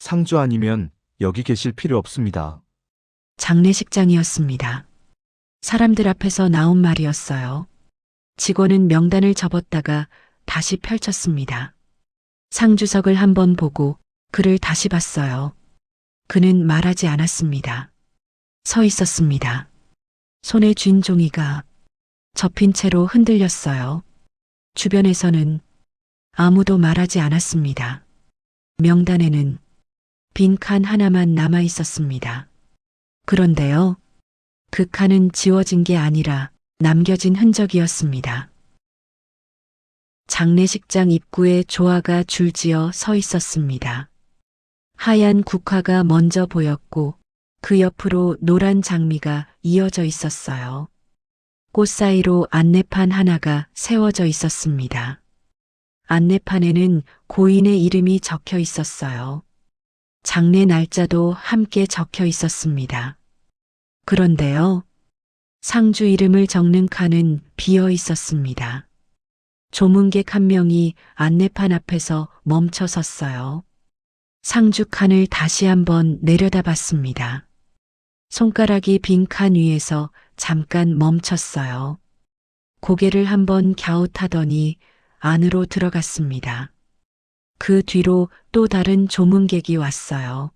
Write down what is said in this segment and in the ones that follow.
상주 아니면 여기 계실 필요 없습니다. 장례식장이었습니다. 사람들 앞에서 나온 말이었어요. 직원은 명단을 접었다가 다시 펼쳤습니다. 상주석을 한번 보고 그를 다시 봤어요. 그는 말하지 않았습니다. 서 있었습니다. 손에 쥔 종이가 접힌 채로 흔들렸어요. 주변에서는 아무도 말하지 않았습니다. 명단에는 빈 칸 하나만 남아 있었습니다. 그런데요, 그 칸은 지워진 게 아니라 남겨진 흔적이었습니다. 장례식장 입구에 조화가 줄지어 서 있었습니다. 하얀 국화가 먼저 보였고 그 옆으로 노란 장미가 이어져 있었어요. 꽃 사이로 안내판 하나가 세워져 있었습니다. 안내판에는 고인의 이름이 적혀 있었어요. 장례 날짜도 함께 적혀 있었습니다. 그런데요, 상주 이름을 적는 칸은 비어 있었습니다. 조문객 한 명이 안내판 앞에서 멈춰 섰어요. 상주 칸을 다시 한번 내려다봤습니다. 손가락이 빈 칸 위에서 잠깐 멈췄어요. 고개를 한번 갸웃하더니 안으로 들어갔습니다. 그 뒤로 또 다른 조문객이 왔어요.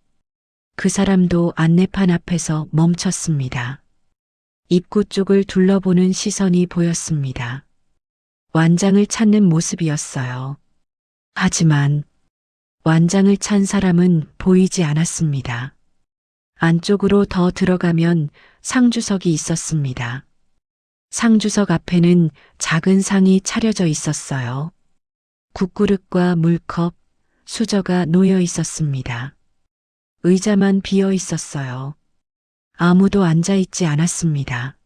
그 사람도 안내판 앞에서 멈췄습니다. 입구 쪽을 둘러보는 시선이 보였습니다. 완장을 찾는 모습이었어요. 하지만 완장을 찬 사람은 보이지 않았습니다. 안쪽으로 더 들어가면 상주석이 있었습니다. 상주석 앞에는 작은 상이 차려져 있었어요. 국그릇과 물컵, 수저가 놓여 있었습니다. 의자만 비어 있었어요. 아무도 앉아 있지 않았습니다.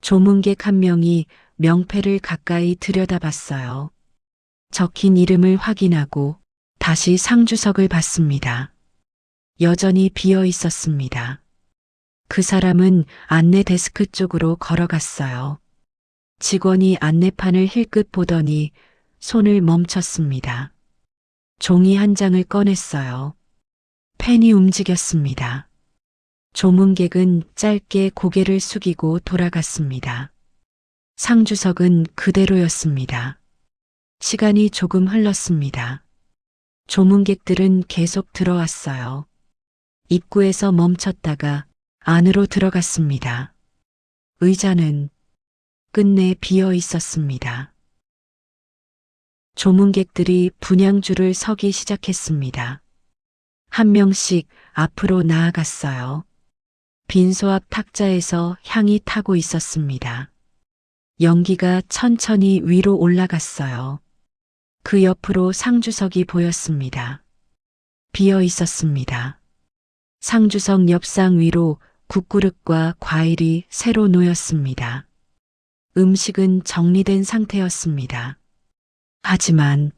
조문객 한 명이 명패를 가까이 들여다봤어요. 적힌 이름을 확인하고 다시 상주석을 봤습니다. 여전히 비어 있었습니다. 그 사람은 안내 데스크 쪽으로 걸어갔어요. 직원이 안내판을 힐끗 보더니 손을 멈췄습니다. 종이 한 장을 꺼냈어요. 펜이 움직였습니다. 조문객은 짧게 고개를 숙이고 돌아갔습니다. 상주석은 그대로였습니다. 시간이 조금 흘렀습니다. 조문객들은 계속 들어왔어요. 입구에서 멈췄다가 안으로 들어갔습니다. 의자는 끝내 비어 있었습니다. 조문객들이 분향줄을 서기 시작했습니다. 한 명씩 앞으로 나아갔어요. 빈소 앞 탁자에서 향이 타고 있었습니다. 연기가 천천히 위로 올라갔어요. 그 옆으로 상주석이 보였습니다. 비어 있었습니다. 상주석 옆상 위로 국그릇과 과일이 새로 놓였습니다. 음식은 정리된 상태였습니다. 하지만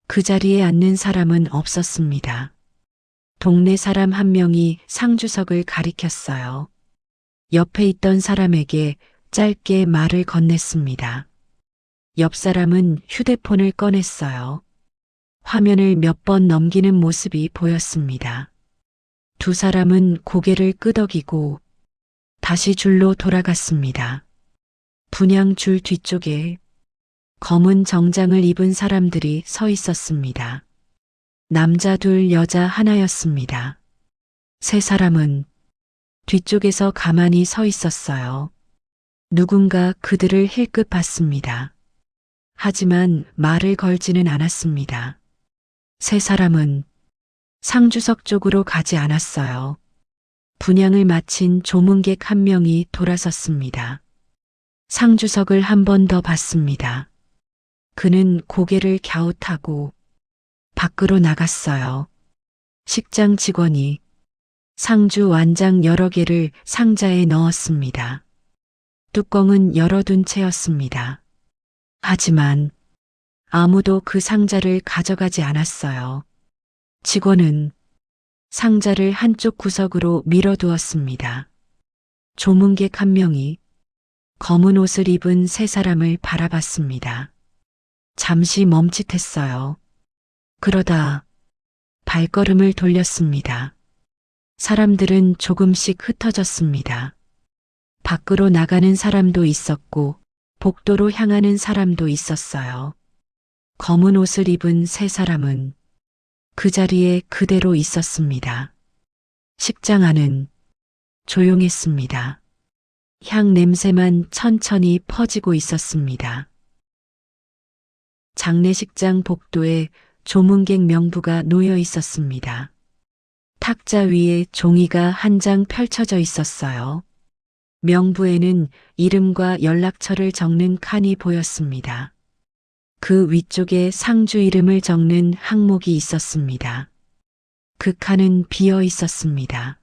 그 자리에 앉는 사람은 없었습니다. 동네 사람 한 명이 상주석을 가리켰어요. 옆에 있던 사람에게 짧게 말을 건넸습니다. 옆 사람은 휴대폰을 꺼냈어요. 화면을 몇 번 넘기는 모습이 보였습니다. 두 사람은 고개를 끄덕이고 다시 줄로 돌아갔습니다. 분향줄 뒤쪽에 검은 정장을 입은 사람들이 서 있었습니다. 남자 둘, 여자 하나였습니다. 세 사람은 뒤쪽에서 가만히 서 있었어요. 누군가 그들을 힐끗 봤습니다. 하지만 말을 걸지는 않았습니다. 세 사람은 상주석 쪽으로 가지 않았어요. 분향을 마친 조문객 한 명이 돌아섰습니다. 상주석을 한 번 더 봤습니다. 그는 고개를 갸웃하고 밖으로 나갔어요. 식장 직원이 상주 완장 여러 개를 상자에 넣었습니다. 뚜껑은 열어둔 채였습니다. 하지만 아무도 그 상자를 가져가지 않았어요. 직원은 상자를 한쪽 구석으로 밀어두었습니다. 조문객 한 명이 검은 옷을 입은 세 사람을 바라봤습니다. 잠시 멈칫했어요. 그러다 발걸음을 돌렸습니다. 사람들은 조금씩 흩어졌습니다. 밖으로 나가는 사람도 있었고 복도로 향하는 사람도 있었어요. 검은 옷을 입은 세 사람은 그 자리에 그대로 있었습니다. 식장 안은 조용했습니다. 향 냄새만 천천히 퍼지고 있었습니다. 장례식장 복도에 조문객 명부가 놓여 있었습니다. 탁자 위에 종이가 한 장 펼쳐져 있었어요. 명부에는 이름과 연락처를 적는 칸이 보였습니다. 그 위쪽에 상주 이름을 적는 항목이 있었습니다. 그 칸은 비어 있었습니다.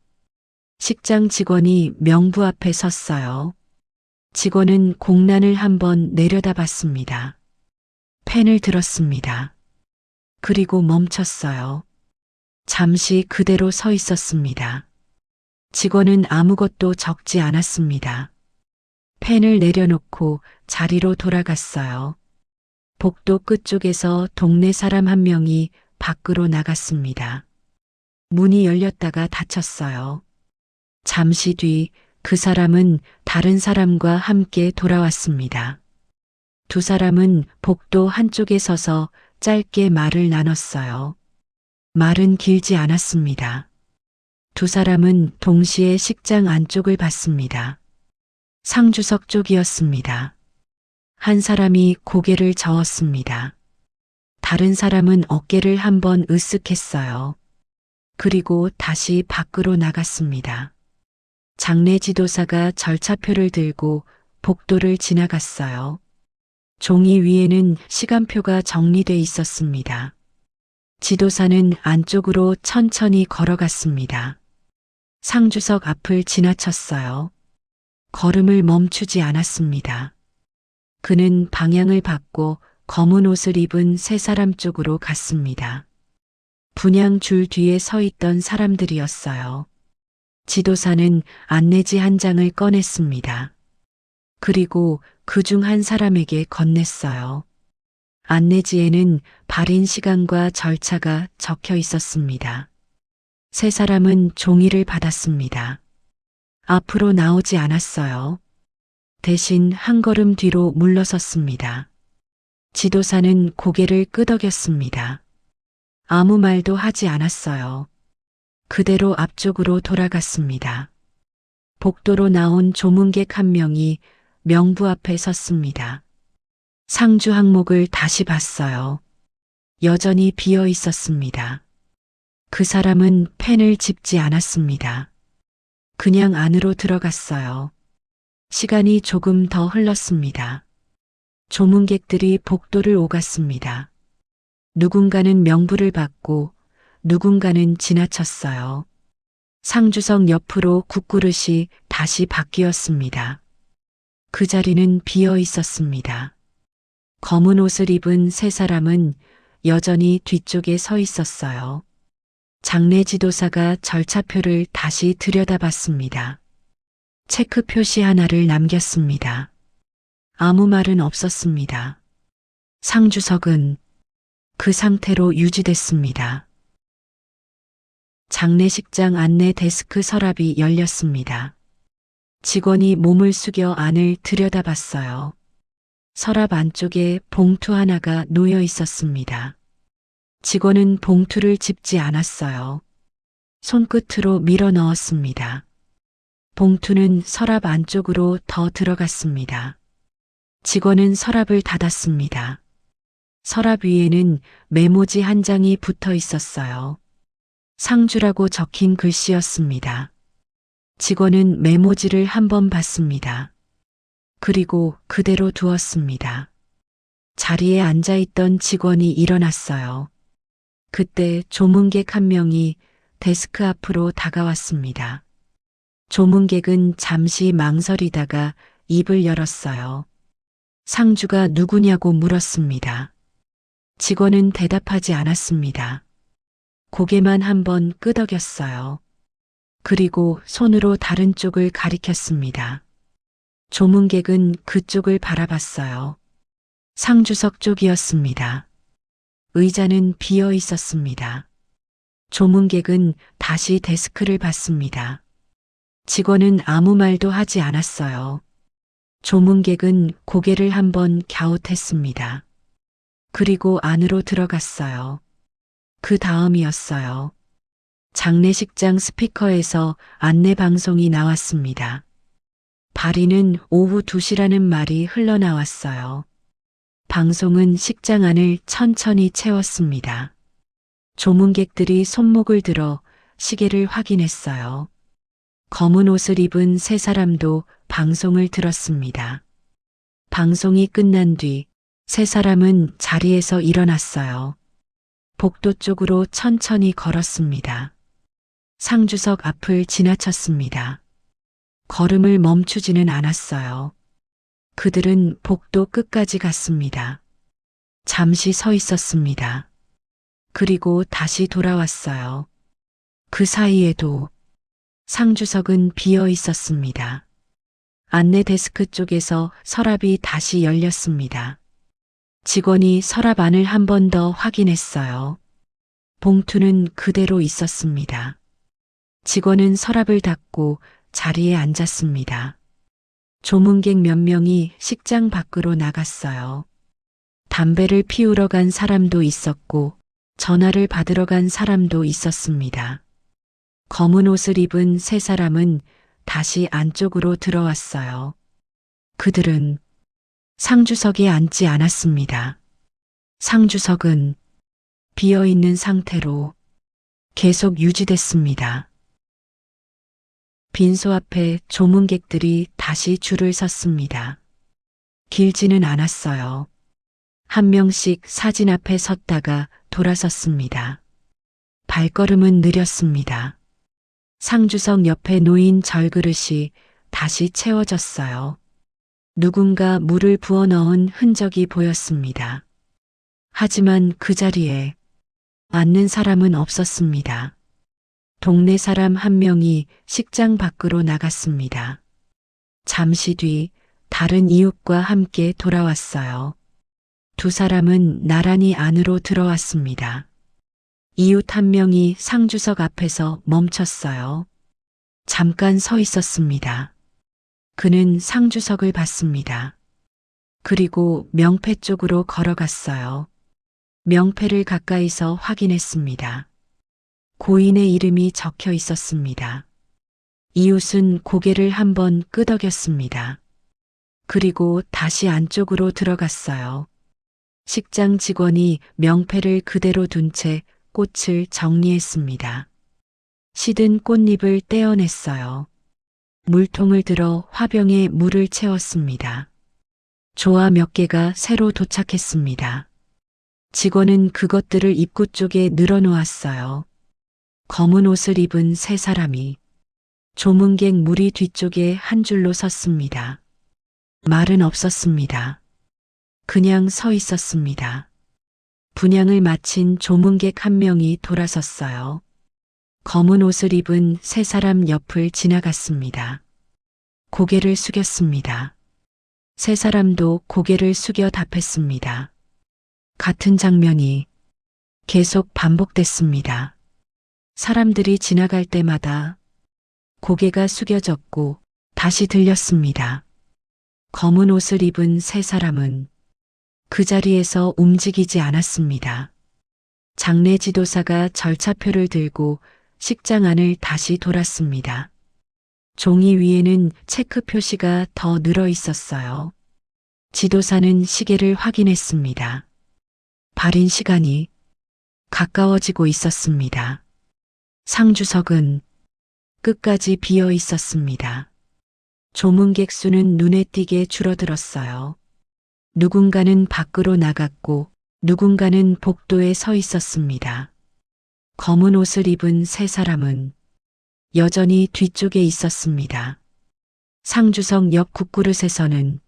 식장 직원이 명부 앞에 섰어요. 직원은 공란을 한번 내려다봤습니다. 펜을 들었습니다. 그리고 멈췄어요. 잠시 그대로 서 있었습니다. 직원은 아무것도 적지 않았습니다. 펜을 내려놓고 자리로 돌아갔어요. 복도 끝쪽에서 동네 사람 한 명이 밖으로 나갔습니다. 문이 열렸다가 닫혔어요. 잠시 뒤 그 사람은 다른 사람과 함께 돌아왔습니다. 두 사람은 복도 한쪽에 서서 짧게 말을 나눴어요. 말은 길지 않았습니다. 두 사람은 동시에 식장 안쪽을 봤습니다. 상주석 쪽이었습니다. 한 사람이 고개를 저었습니다. 다른 사람은 어깨를 한번 으쓱했어요. 그리고 다시 밖으로 나갔습니다. 장례 지도사가 절차표를 들고 복도를 지나갔어요. 종이 위에는 시간표가 정리돼 있었습니다. 지도사는 안쪽으로 천천히 걸어갔습니다. 상주석 앞을 지나쳤어요. 걸음을 멈추지 않았습니다. 그는 방향을 바꿔 검은 옷을 입은 세 사람 쪽으로 갔습니다. 분향 줄 뒤에 서 있던 사람들이었어요. 지도사는 안내지 한 장을 꺼냈습니다. 그리고 그 중 한 사람에게 건넸어요. 안내지에는 발인 시간과 절차가 적혀 있었습니다. 세 사람은 종이를 받았습니다. 앞으로 나오지 않았어요. 대신 한 걸음 뒤로 물러섰습니다. 지도사는 고개를 끄덕였습니다. 아무 말도 하지 않았어요. 그대로 앞쪽으로 돌아갔습니다. 복도로 나온 조문객 한 명이 명부 앞에 섰습니다. 상주 항목을 다시 봤어요. 여전히 비어 있었습니다. 그 사람은 펜을 짚지 않았습니다. 그냥 안으로 들어갔어요. 시간이 조금 더 흘렀습니다. 조문객들이 복도를 오갔습니다. 누군가는 명부를 받고 누군가는 지나쳤어요. 상주석 옆으로 국그릇이 다시 바뀌었습니다. 그 자리는 비어 있었습니다. 검은 옷을 입은 세 사람은 여전히 뒤쪽에 서 있었어요. 장례 지도사가 절차표를 다시 들여다봤습니다. 체크 표시 하나를 남겼습니다. 아무 말은 없었습니다. 상주석은 그 상태로 유지됐습니다. 장례식장 안내 데스크 서랍이 열렸습니다. 직원이 몸을 숙여 안을 들여다봤어요. 서랍 안쪽에 봉투 하나가 놓여 있었습니다. 직원은 봉투를 짚지 않았어요. 손끝으로 밀어 넣었습니다. 봉투는 서랍 안쪽으로 더 들어갔습니다. 직원은 서랍을 닫았습니다. 서랍 위에는 메모지 한 장이 붙어 있었어요. 상주라고 적힌 글씨였습니다. 직원은 메모지를 한번 봤습니다. 그리고 그대로 두었습니다. 자리에 앉아있던 직원이 일어났어요. 그때 조문객 한 명이 데스크 앞으로 다가왔습니다. 조문객은 잠시 망설이다가 입을 열었어요. 상주가 누구냐고 물었습니다. 직원은 대답하지 않았습니다. 고개만 한번 끄덕였어요. 그리고 손으로 다른 쪽을 가리켰습니다. 조문객은 그쪽을 바라봤어요. 상주석 쪽이었습니다. 의자는 비어 있었습니다. 조문객은 다시 데스크를 봤습니다. 직원은 아무 말도 하지 않았어요. 조문객은 고개를 한번 갸웃했습니다. 그리고 안으로 들어갔어요. 그 다음이었어요. 장례식장 스피커에서 안내 방송이 나왔습니다. 발인은 오후 2시라는 말이 흘러나왔어요. 방송은 식장 안을 천천히 채웠습니다. 조문객들이 손목을 들어 시계를 확인했어요. 검은 옷을 입은 세 사람도 방송을 들었습니다. 방송이 끝난 뒤 세 사람은 자리에서 일어났어요. 복도 쪽으로 천천히 걸었습니다. 상주석 앞을 지나쳤습니다. 걸음을 멈추지는 않았어요. 그들은 복도 끝까지 갔습니다. 잠시 서 있었습니다. 그리고 다시 돌아왔어요. 그 사이에도 상주석은 비어 있었습니다. 안내 데스크 쪽에서 서랍이 다시 열렸습니다. 직원이 서랍 안을 한 번 더 확인했어요. 봉투는 그대로 있었습니다. 직원은 서랍을 닫고 자리에 앉았습니다. 조문객 몇 명이 식장 밖으로 나갔어요. 담배를 피우러 간 사람도 있었고 전화를 받으러 간 사람도 있었습니다. 검은 옷을 입은 세 사람은 다시 안쪽으로 들어왔어요. 그들은 상주석에 앉지 않았습니다. 상주석은 비어있는 상태로 계속 유지됐습니다. 빈소 앞에 조문객들이 다시 줄을 섰습니다. 길지는 않았어요. 한 명씩 사진 앞에 섰다가 돌아섰습니다. 발걸음은 느렸습니다. 상주석 옆에 놓인 절그릇이 다시 채워졌어요. 누군가 물을 부어 넣은 흔적이 보였습니다. 하지만 그 자리에 앉는 사람은 없었습니다. 동네 사람 한 명이 식장 밖으로 나갔습니다. 잠시 뒤 다른 이웃과 함께 돌아왔어요. 두 사람은 나란히 안으로 들어왔습니다. 이웃 한 명이 상주석 앞에서 멈췄어요. 잠깐 서 있었습니다. 그는 상주석을 봤습니다. 그리고 명패 쪽으로 걸어갔어요. 명패를 가까이서 확인했습니다. 고인의 이름이 적혀 있었습니다. 이웃은 고개를 한번 끄덕였습니다. 그리고 다시 안쪽으로 들어갔어요. 식장 직원이 명패를 그대로 둔 채 꽃을 정리했습니다. 시든 꽃잎을 떼어냈어요. 물통을 들어 화병에 물을 채웠습니다. 조화 몇 개가 새로 도착했습니다. 직원은 그것들을 입구 쪽에 늘어놓았어요. 검은 옷을 입은 세 사람이 조문객 무리 뒤쪽에 한 줄로 섰습니다. 말은 없었습니다. 그냥 서 있었습니다. 분향을 마친 조문객 한 명이 돌아섰어요. 검은 옷을 입은 세 사람 옆을 지나갔습니다. 고개를 숙였습니다. 세 사람도 고개를 숙여 답했습니다. 같은 장면이 계속 반복됐습니다. 사람들이 지나갈 때마다 고개가 숙여졌고 다시 들렸습니다. 검은 옷을 입은 세 사람은 그 자리에서 움직이지 않았습니다. 장례 지도사가 절차표를 들고 식장 안을 다시 돌았습니다. 종이 위에는 체크 표시가 더 늘어 있었어요. 지도사는 시계를 확인했습니다. 발인 시간이 가까워지고 있었습니다. 상주석은 끝까지 비어 있었습니다. 조문객 수는 눈에 띄게 줄어들었어요. 누군가는 밖으로 나갔고 누군가는 복도에 서 있었습니다. 검은 옷을 입은 세 사람은 여전히 뒤쪽에 있었습니다. 상주석 옆 국그릇에서는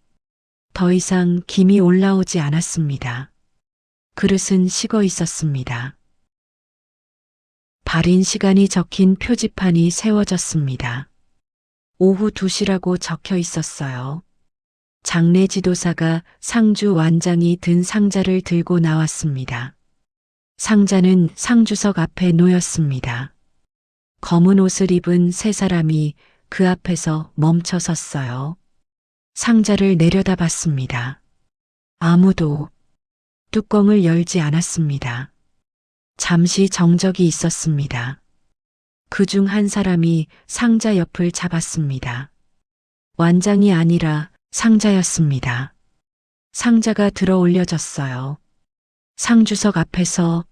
더 이상 김이 올라오지 않았습니다. 그릇은 식어 있었습니다. 발인 시간이 적힌 표지판이 세워졌습니다. 오후 2시라고 적혀 있었어요. 장례 지도사가 상주 완장이 든 상자를 들고 나왔습니다. 상자는 상주석 앞에 놓였습니다. 검은 옷을 입은 세 사람이 그 앞에서 멈춰 섰어요. 상자를 내려다봤습니다. 아무도 뚜껑을 열지 않았습니다. 잠시 정적이 있었습니다. 그중 한 사람이 상자 옆을 잡았습니다. 완장이 아니라 상자였습니다. 상자가 들어 올려졌어요. 상주석 앞에서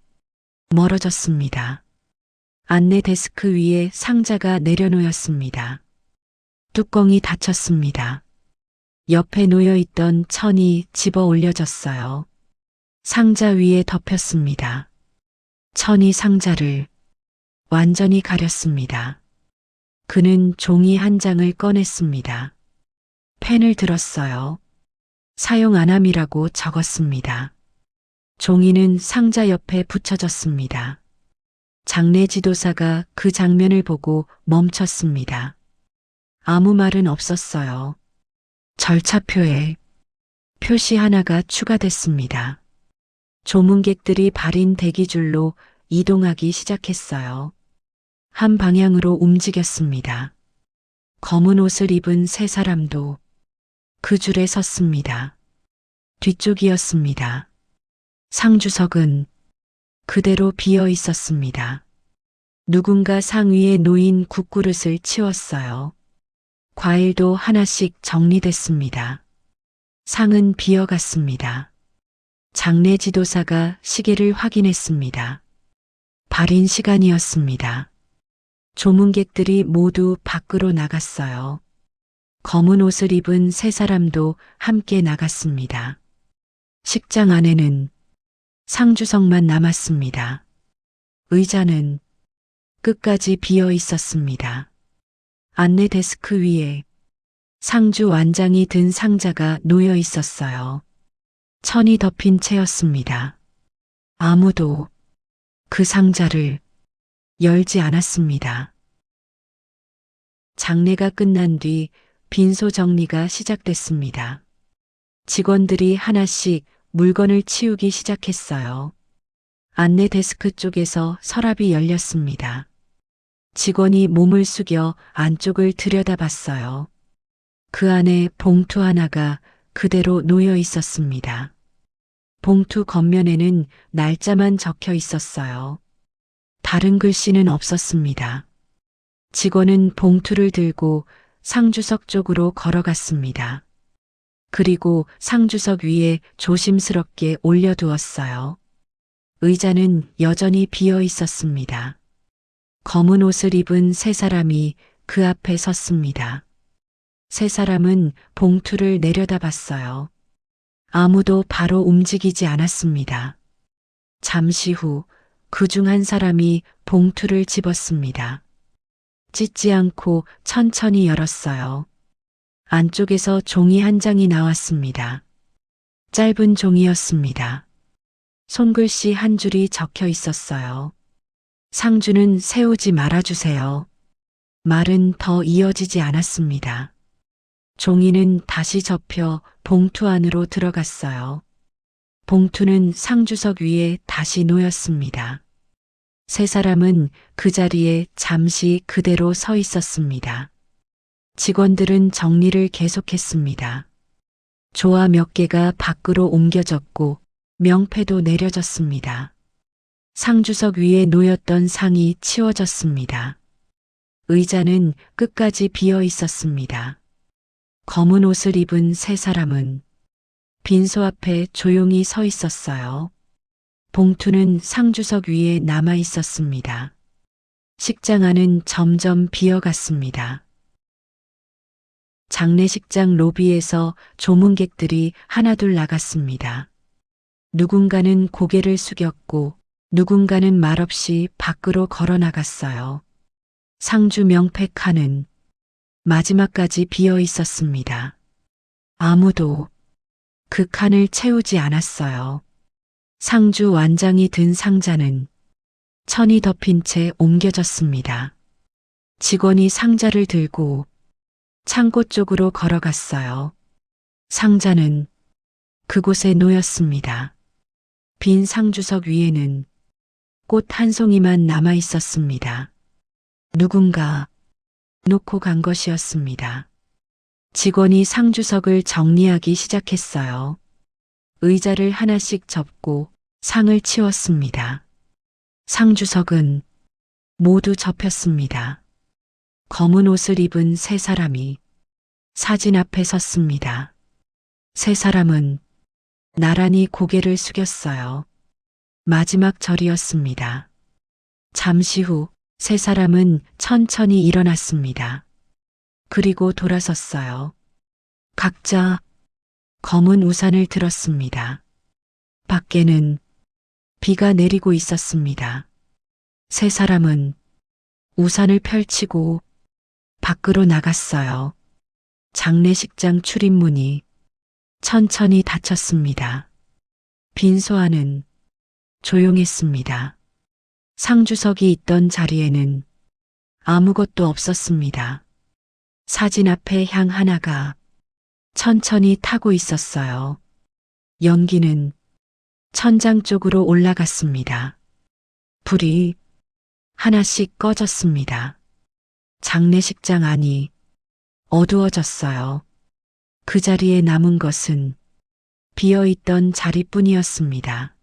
멀어졌습니다. 안내 데스크 위에 상자가 내려놓였습니다. 뚜껑이 닫혔습니다. 옆에 놓여있던 천이 집어 올려졌어요. 상자 위에 덮였습니다. 천이 상자를 완전히 가렸습니다. 그는 종이 한 장을 꺼냈습니다. 펜을 들었어요. 사용 안 함이라고 적었습니다. 종이는 상자 옆에 붙여졌습니다. 장례 지도사가 그 장면을 보고 멈췄습니다. 아무 말은 없었어요. 절차표에 표시 하나가 추가됐습니다. 조문객들이 발인 대기줄로 이동하기 시작했어요. 한 방향으로 움직였습니다. 검은 옷을 입은 세 사람도 그 줄에 섰습니다. 뒤쪽이었습니다. 상주석은 그대로 비어 있었습니다. 누군가 상 위에 놓인 국그릇을 치웠어요. 과일도 하나씩 정리됐습니다. 상은 비어갔습니다. 장례 지도사가 시계를 확인했습니다. 발인 시간이었습니다. 조문객들이 모두 밖으로 나갔어요. 검은 옷을 입은 세 사람도 함께 나갔습니다. 식장 안에는 상주석만 남았습니다. 의자는 끝까지 비어 있었습니다. 안내 데스크 위에 상주 완장이 든 상자가 놓여 있었어요. 천이 덮인 채였습니다. 아무도 그 상자를 열지 않았습니다. 장례가 끝난 뒤 빈소 정리가 시작됐습니다. 직원들이 하나씩 물건을 치우기 시작했어요. 안내 데스크 쪽에서 서랍이 열렸습니다. 직원이 몸을 숙여 안쪽을 들여다봤어요. 그 안에 봉투 하나가 그대로 놓여 있었습니다. 봉투 겉면에는 날짜만 적혀 있었어요. 다른 글씨는 없었습니다. 직원은 봉투를 들고 상주석 쪽으로 걸어갔습니다. 그리고 상주석 위에 조심스럽게 올려두었어요. 의자는 여전히 비어 있었습니다. 검은 옷을 입은 세 사람이 그 앞에 섰습니다. 세 사람은 봉투를 내려다봤어요. 아무도 바로 움직이지 않았습니다. 잠시 후 그 중 한 사람이 봉투를 집었습니다. 찢지 않고 천천히 열었어요. 안쪽에서 종이 한 장이 나왔습니다. 짧은 종이였습니다. 손글씨 한 줄이 적혀 있었어요. 상주는 세우지 말아주세요. 말은 더 이어지지 않았습니다. 종이는 다시 접혀 봉투 안으로 들어갔어요. 봉투는 상주석 위에 다시 놓였습니다. 세 사람은 그 자리에 잠시 그대로 서 있었습니다. 직원들은 정리를 계속했습니다. 조화 몇 개가 밖으로 옮겨졌고 명패도 내려졌습니다. 상주석 위에 놓였던 상이 치워졌습니다. 의자는 끝까지 비어 있었습니다. 검은 옷을 입은 세 사람은 빈소 앞에 조용히 서 있었어요. 봉투는 상주석 위에 남아 있었습니다. 식장 안은 점점 비어갔습니다. 장례식장 로비에서 조문객들이 하나둘 나갔습니다. 누군가는 고개를 숙였고 누군가는 말없이 밖으로 걸어 나갔어요. 상주 명패 칸은 마지막까지 비어 있었습니다. 아무도 그 칸을 채우지 않았어요. 상주 완장이 든 상자는 천이 덮인 채 옮겨졌습니다. 직원이 상자를 들고 창고 쪽으로 걸어갔어요. 상자는 그곳에 놓였습니다. 빈 상주석 위에는 꽃 한 송이만 남아 있었습니다. 누군가 놓고 간 것이었습니다. 직원이 상주석을 정리하기 시작했어요. 의자를 하나씩 접고 상을 치웠습니다. 상주석은 모두 접혔습니다. 검은 옷을 입은 세 사람이 사진 앞에 섰습니다. 세 사람은 나란히 고개를 숙였어요. 마지막 절이었습니다. 잠시 후 세 사람은 천천히 일어났습니다. 그리고 돌아섰어요. 각자 검은 우산을 들었습니다. 밖에는 비가 내리고 있었습니다. 세 사람은 우산을 펼치고 밖으로 나갔어요. 장례식장 출입문이 천천히 닫혔습니다. 빈소안은 조용했습니다. 상주석이 있던 자리에는 아무것도 없었습니다. 사진 앞에 향 하나가 천천히 타고 있었어요. 연기는 천장 쪽으로 올라갔습니다. 불이 하나씩 꺼졌습니다. 장례식장 안이 어두워졌어요. 그 자리에 남은 것은 비어있던 자리뿐이었습니다.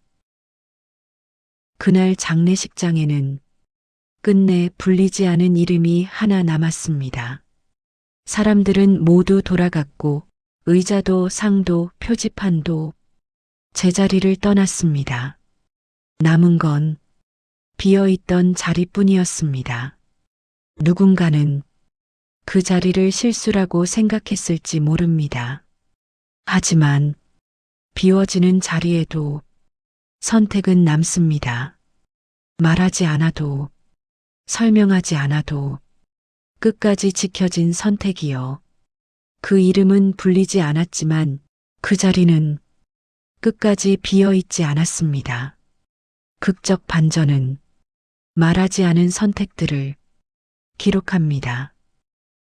그날 장례식장에는 끝내 불리지 않은 이름이 하나 남았습니다. 사람들은 모두 돌아갔고 의자도 상도 표지판도 제자리를 떠났습니다. 남은 건 비어있던 자리뿐이었습니다. 누군가는 그 자리를 실수라고 생각했을지 모릅니다. 하지만 비워지는 자리에도 선택은 남습니다. 말하지 않아도, 설명하지 않아도 끝까지 지켜진 선택이요. 그 이름은 불리지 않았지만 그 자리는 끝까지 비어 있지 않았습니다. 극적 반전은 말하지 않은 선택들을 기록합니다.